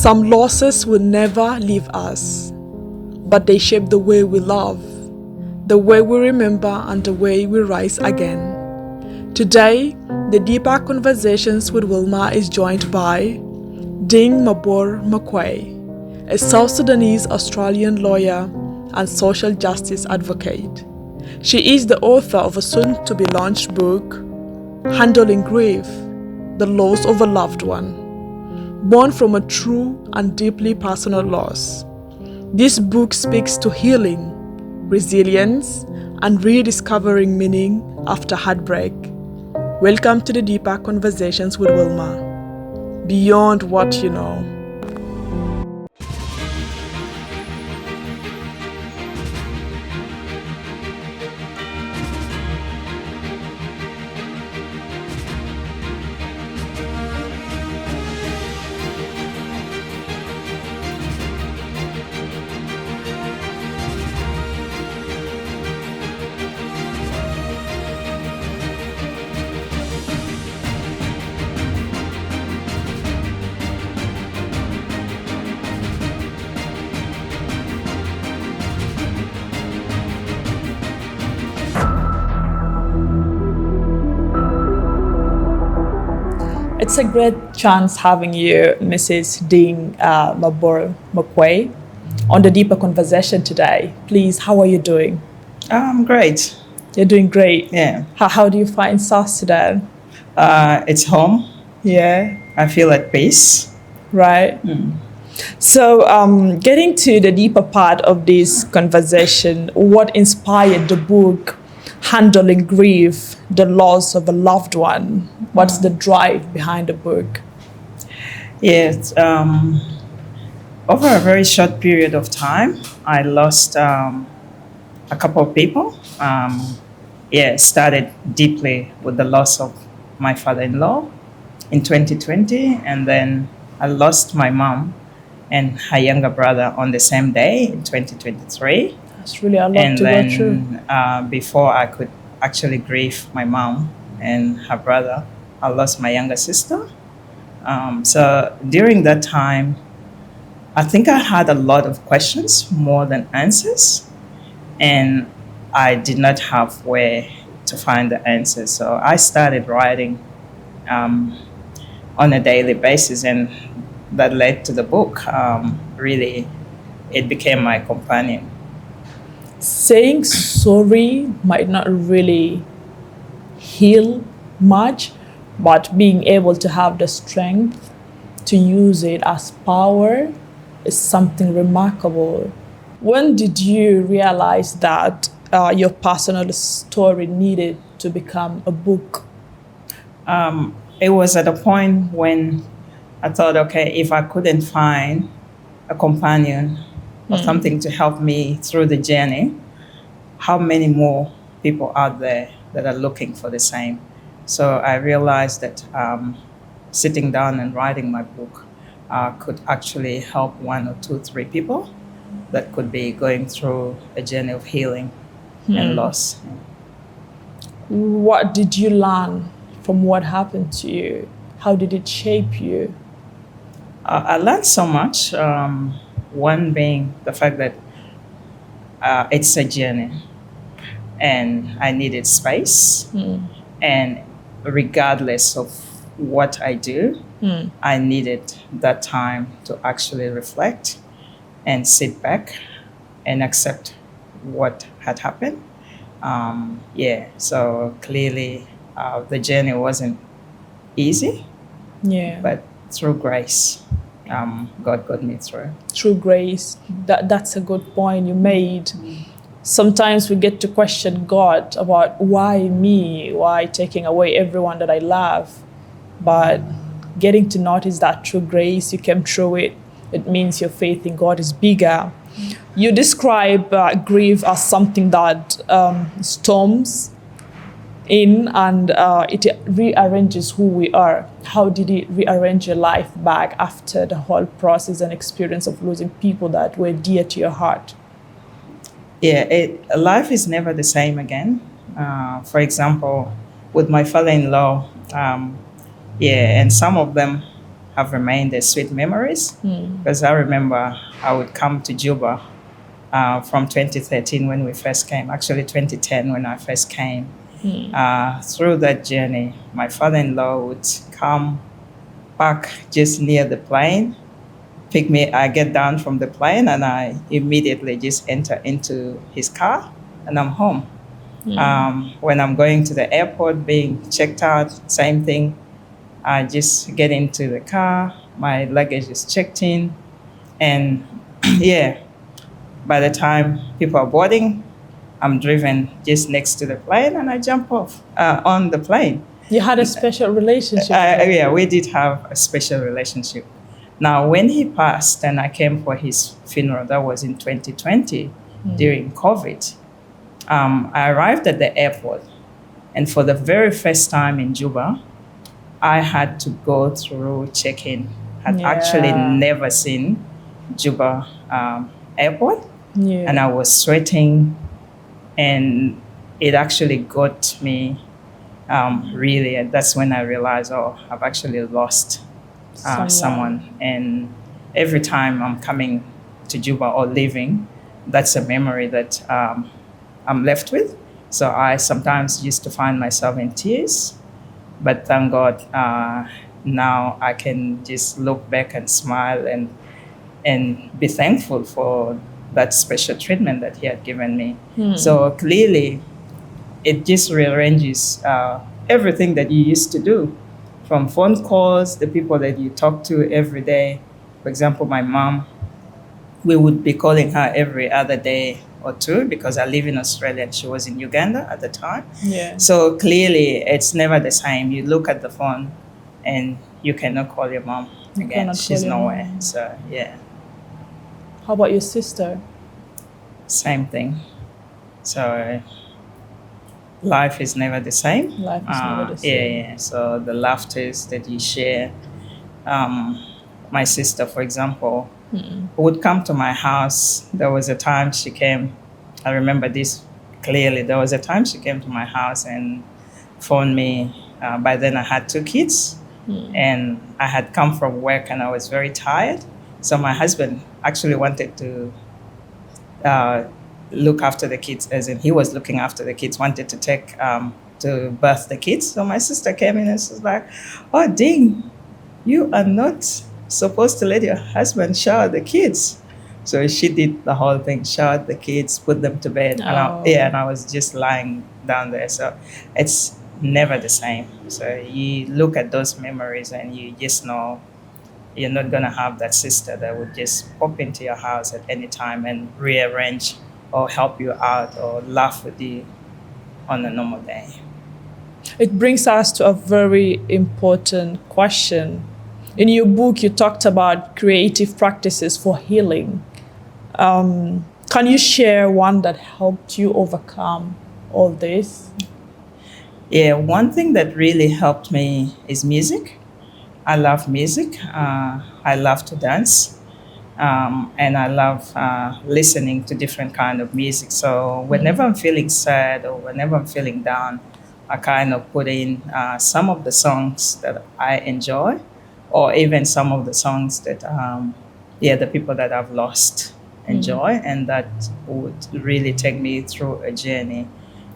Some losses will never leave us, but they shape the way we love, the way we remember, and the way we rise again. Today, the Deeper Conversations with Wilma is joined by Ding Mabor Makuei, a South Sudanese Australian lawyer and social justice advocate. She is the author of a soon-to-be-launched book, Handling Grief, the Loss of a Loved One, born from a true and deeply personal loss. This book speaks to healing, resilience, and rediscovering meaning after heartbreak. Welcome to the Deeper Conversations with Wilma. Beyond what you know. It's a great chance having you, Mrs. Ding Mabor Makuei, on the Deeper Conversation today. Please, how are you doing? Great. You're doing great. Yeah. How do you find South Sudan? It's home. Yeah. I feel at peace. Right. So, getting to the deeper part of this conversation, what inspired the book Handling Grief, the Loss of a Loved One? What's the drive behind the book? Yes. Over a very short period of time, I lost a couple of people. Started deeply with the loss of my father-in-law in 2020, and then I lost my mom and her younger brother on the same day in 2023. It's really a lot to go through. Before I could actually grieve my mom and her brother, I lost my younger sister. So during that time, I think I had a lot of questions more than answers, and I did not have where to find the answers. So I started writing on a daily basis, and that led to the book. Really, it became my companion. Saying sorry might not really heal much, but being able to have the strength to use it as power is something remarkable. When did you realize that your personal story needed to become a book? It was at a point when I thought, okay, if I couldn't find a companion or something to help me through the journey, how many more people out there that are looking for the same? So I realized that sitting down and writing my book could actually help one or two, three people that could be going through a journey of healing and loss. What did you learn from what happened to you? How did it shape you? I learned so much. One being the fact that it's a journey and I needed space. And regardless of what I do, I needed that time to actually reflect and sit back and accept what had happened. So clearly the journey wasn't easy, but through grace, God got me through. Through grace, that's a good point you made. Sometimes we get to question God about why me, why taking away everyone that I love. But getting to notice that through grace you came through it, it means your faith in God is bigger. You describe grief as something that storms in and it rearranges who we are. How did it rearrange your life back after the whole process and experience of losing people that were dear to your heart? Life is never the same again. For example, with my father-in-law, and some of them have remained as sweet memories. Because I remember I would come to Juba from 2013 when we first came, actually 2010 when I first came. Through that journey, my father-in-law would come back just near the plane, pick me. I get down from the plane and I immediately just enter into his car and I'm home. When I'm going to the airport, being checked out, same thing. I just get into the car, my luggage is checked in, and yeah, by the time people are boarding, I'm driven just next to the plane and I jump off on the plane. You had a special relationship. Yeah, we did have a special relationship. Now, when he passed and I came for his funeral, that was in 2020 during COVID, I arrived at the airport. And for the very first time in Juba, I had to go through check-in. Had actually never seen Juba airport. And I was sweating. And it actually got me really, and that's when I realized, oh, I've actually lost someone. And every time I'm coming to Juba or leaving, that's a memory that I'm left with. So I sometimes used to find myself in tears, but thank God now I can just look back and smile and be thankful for that special treatment that he had given me. So clearly, it just rearranges everything that you used to do, from phone calls, the people that you talk to every day. For example, my mom, we would be calling her every other day or two because I live in Australia and she was in Uganda at the time. So clearly, it's never the same. You look at the phone and you cannot call your mom again. She's nowhere. So, yeah. How about your sister? Same thing. So life is never the same. Life is never the same. Yeah. So the laughters that you share. My sister, for example, would come to my house. There was a time she came. I remember this clearly. There was a time she came to my house and phoned me. By then I had 2 kids and I had come from work and I was very tired. So my husband actually wanted to look after the kids, as in he was looking after the kids, wanted to take to birth the kids. So my sister came in and she was like, oh, Ding, you are not supposed to let your husband shower the kids. So she did the whole thing, showered the kids, put them to bed. And I was just lying down there. So it's never the same. So you look at those memories and you just know you're not going to have that sister that would just pop into your house at any time and rearrange or help you out or laugh with you on a normal day. It brings us to a very important question. In your book, you talked about creative practices for healing. Can you share one that helped you overcome all this? Yeah, one thing that really helped me is music. I love music. I love to dance. And I love listening to different kind of music. So whenever I'm feeling sad or whenever I'm feeling down, I kind of put in some of the songs that I enjoy, or even some of the songs that the people that I've lost enjoy, and that would really take me through a journey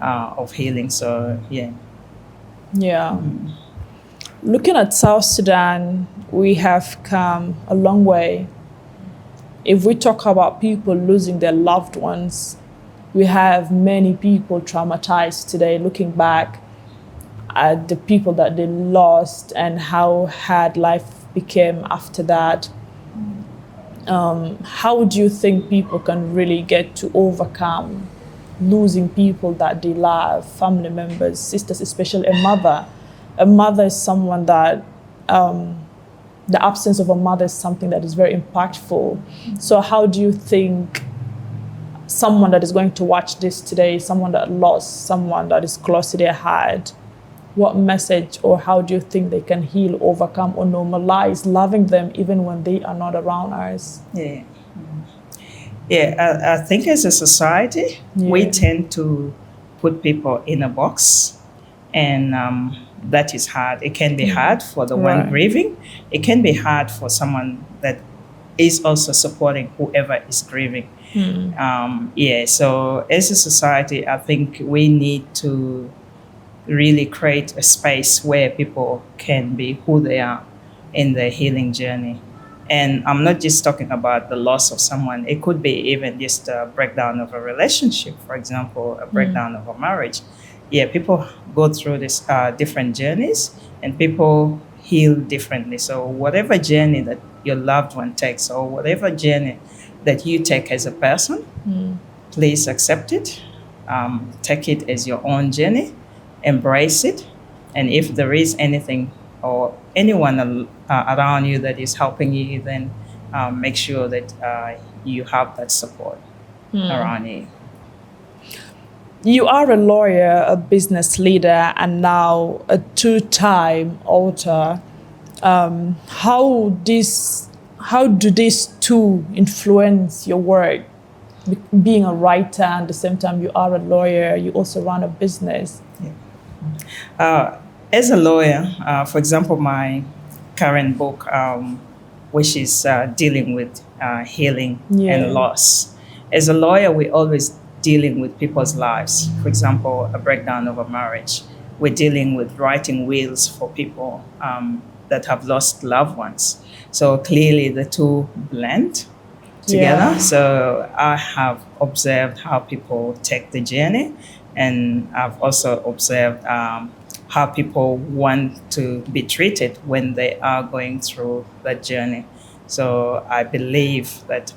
of healing. So yeah. Looking at South Sudan, we have come a long way. If we talk about people losing their loved ones, we have many people traumatized today, looking back at the people that they lost and how hard life became after that. How do you think people can really get to overcome losing people that they love, family members, sisters, especially a mother? A mother is someone that, the absence of a mother is something that is very impactful. So how do you think someone that is going to watch this today, someone that lost someone that is close to their heart, what message or how do you think they can heal, overcome, or normalize loving them even when they are not around us? I think as a society, we tend to put people in a box and that is hard. It can be hard for the one Right. grieving. It can be hard for someone that is also supporting whoever is grieving. So as a society, I think we need to really create a space where people can be who they are in their healing journey. And I'm not just talking about the loss of someone. It could be even just a breakdown of a relationship, for example, a breakdown of a marriage. Yeah, people go through this different journeys, and people heal differently. So whatever journey that your loved one takes, or whatever journey that you take as a person, please accept it. Take it as your own journey, embrace it, and if there is anything or anyone around you that is helping you, then make sure that you have that support around you. You are a lawyer, a business leader, and now a two-time author. How do these two influence your work? Being a writer, and at the same time you are a lawyer, you also run a business. As a lawyer, for example, my current book, which is dealing with healing and loss. As a lawyer, we're always dealing with people's lives. For example, a breakdown of a marriage. We're dealing with writing wills for people that have lost loved ones. So clearly the two blend together. Yeah. So I have observed how people take the journey, and I've also observed how people want to be treated when they are going through that journey. So I believe that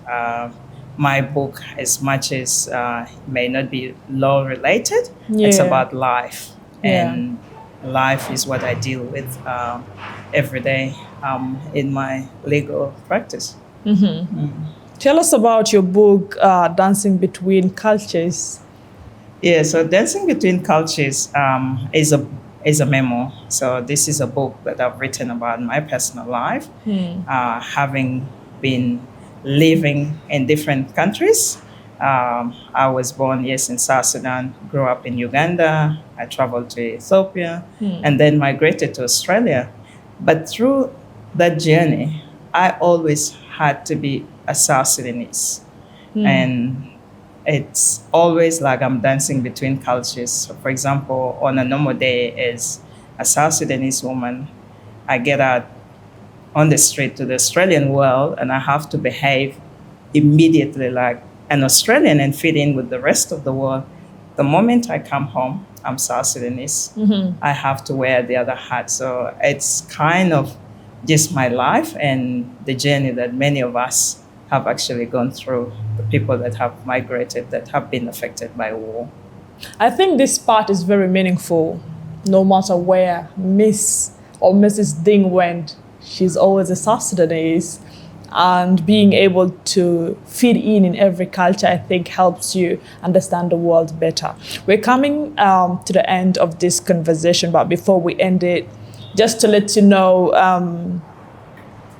my book, as much as may not be law related, it's about life. And life is what I deal with every day in my legal practice. Tell us about your book, Dancing Between Cultures. Yeah, so Dancing Between Cultures is a memoir. So this is a book that I've written about my personal life, having been living in different countries. I was born, in South Sudan, grew up in Uganda. I traveled to Ethiopia and then migrated to Australia. But through that journey, I always had to be a South Sudanese. And it's always like I'm dancing between cultures. So for example, on a normal day as a South Sudanese woman, I get out on the street to the Australian world and I have to behave immediately like an Australian and fit in with the rest of the world. The moment I come home, I'm South Sudanese. I have to wear the other hat. So it's kind of just my life and the journey that many of us have actually gone through, the people that have migrated, that have been affected by war. I think this part is very meaningful. No matter where Miss or Mrs. Ding went, she's always a South Sudanese. And being able to fit in every culture, I think, helps you understand the world better. We're coming to the end of this conversation, but before we end it, just to let you know,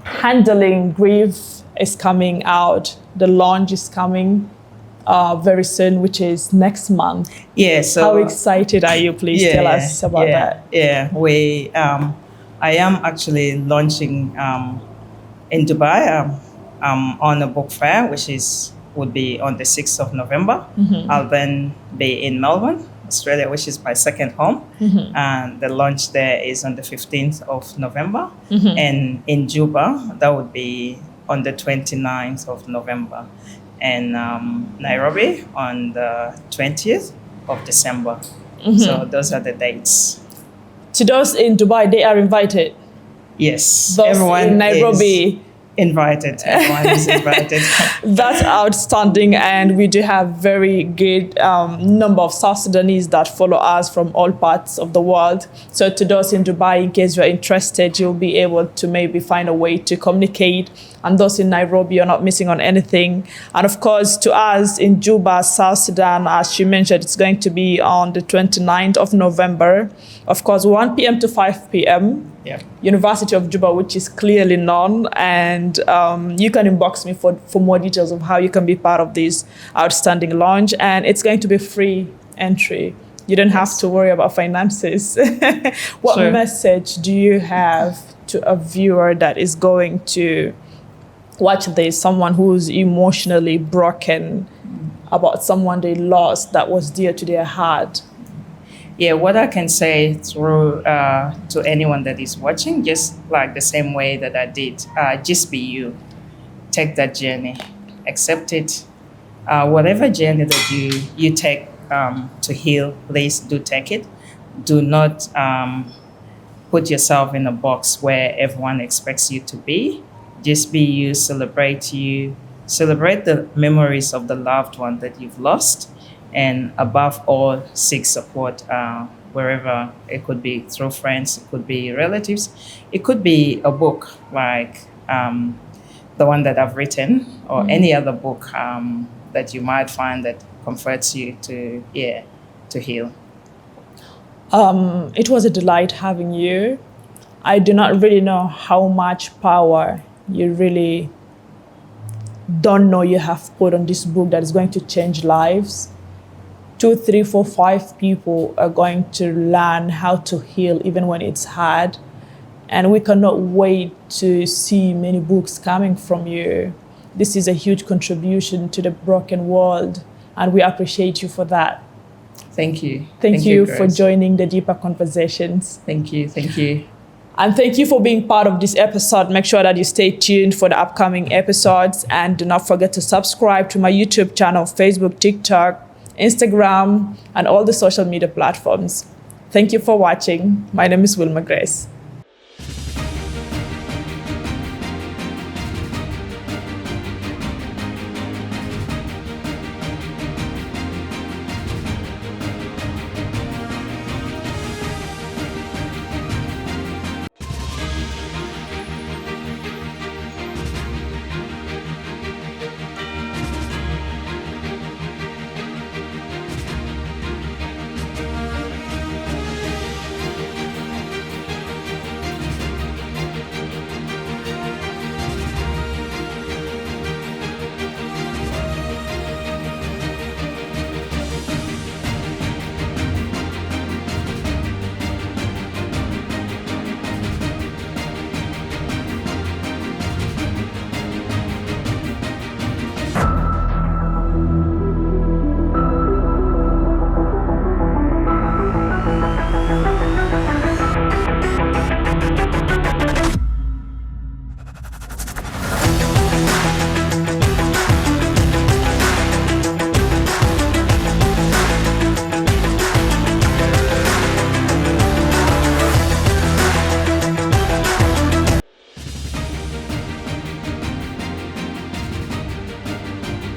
Handling Grief is coming out. The launch is coming very soon, which is next month. Yeah. So how excited are you? Please tell us about that. Yeah. I am actually launching in Dubai on a book fair, which would be on the 6th of November. I'll then be in Melbourne, Australia, which is my second home. And the launch there is on the 15th of November. And in Juba, that would be on the 29th of November. And Nairobi on the 20th of December. So those are the dates. To those in Dubai, they are invited. Yes, those everyone in Nairobi is invited. Everyone is invited. That's outstanding, and we do have very good number of South Sudanese that follow us from all parts of the world. So to those in Dubai, in case you're interested, you'll be able to maybe find a way to communicate. And those in Nairobi, you're not missing on anything. And of course, to us in Juba, South Sudan, as she mentioned, it's going to be on the 29th of November. Of course, 1 p.m. to 5 p.m. Yeah. University of Juba, which is clearly known. And you can inbox me for more details of how you can be part of this outstanding launch. And it's going to be free entry. You don't have Yes. to worry about finances. What Sure. message do you have to a viewer that is going to watch this, someone who's emotionally broken about someone they lost that was dear to their heart? Yeah, what I can say through to anyone that is watching, just like the same way that I did, just be you. Take that journey, accept it. Whatever journey that you take to heal, please do take it. Do not put yourself in a box where everyone expects you to be. Just be you, celebrate the memories of the loved one that you've lost, and above all, seek support wherever. It could be through friends, it could be relatives, it could be a book like the one that I've written, or any other book that you might find that comforts you to heal. It was a delight having you. I do not really know how much power you really don't know you have put on this book that is going to change lives. 2, 3, 4, 5 people are going to learn how to heal even when it's hard. And we cannot wait to see many books coming from you. This is a huge contribution to the broken world, and we appreciate you for that. Thank you. Thank you for Grace. joining the Deeper Conversations. Thank you. Thank you. And thank you for being part of this episode. Make sure that you stay tuned for the upcoming episodes, and do not forget to subscribe to my YouTube channel, Facebook, TikTok, Instagram, and all the social media platforms. Thank you for watching. My name is Wilma Grace.